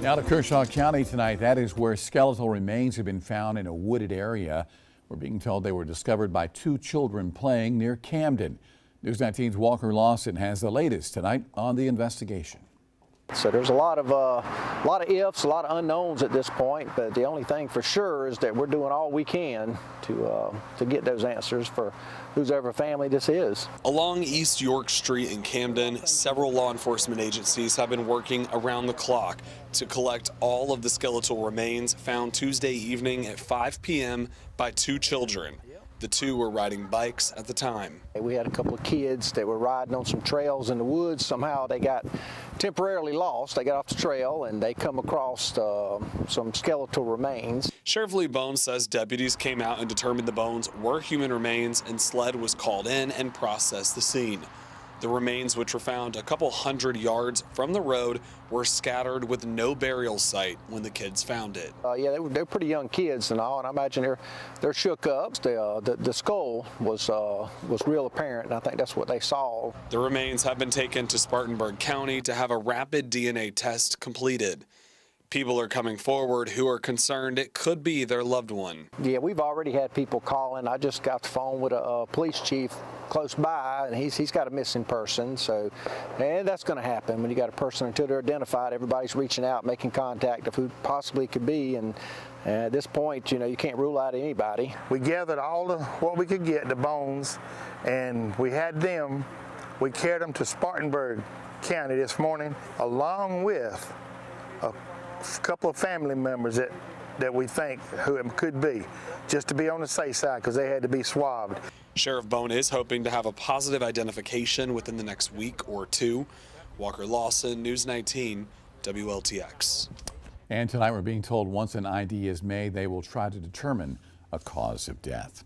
Now to Kershaw County tonight. That is where skeletal remains have been found in a wooded area. We're being told they were discovered by two children playing near Camden. News 19's Walker Lawson has the latest tonight on the investigation. So there's a lot of ifs, a lot of unknowns at this point, but the only thing for sure is that we're doing all we can to get those answers for whoever family this is. Along East York Street in Camden, several law enforcement agencies have been working around the clock to collect all of the skeletal remains found Tuesday evening at 5 p.m. by two children. The two were riding bikes at the time. We had a couple of kids that were riding on some trails in the woods. Somehow they got temporarily lost. They got off the trail and they come across some skeletal remains. Sheriff Lee Bones says deputies came out and determined the bones were human remains, and SLED was called in and processed the scene. The remains, which were found a couple hundred yards from the road, were scattered with no burial site when the kids found it. Yeah, they're pretty young kids and all, and I imagine they're shook up. The skull was real apparent, and I think that's what they saw. The remains have been taken to Spartanburg County to have a rapid DNA test completed. People are coming forward who are concerned it could be their loved one. Yeah, we've already had people calling. I just got the phone with a police chief close by, and he's got a missing person. So, and that's going to happen when you got a person until they're identified. Everybody's reaching out, making contact of who possibly could be, and at this point, you know, you can't rule out anybody. We gathered all what we could get, the bones, and we had them. We carried them to Spartanburg County this morning, along with a couple of family members that we think who it could be, just to be on the safe side, because they had to be swabbed. Sheriff Bone is hoping to have a positive identification within the next week or two. Walker Lawson, News 19, WLTX. And tonight we're being told once an ID is made, they will try to determine a cause of death.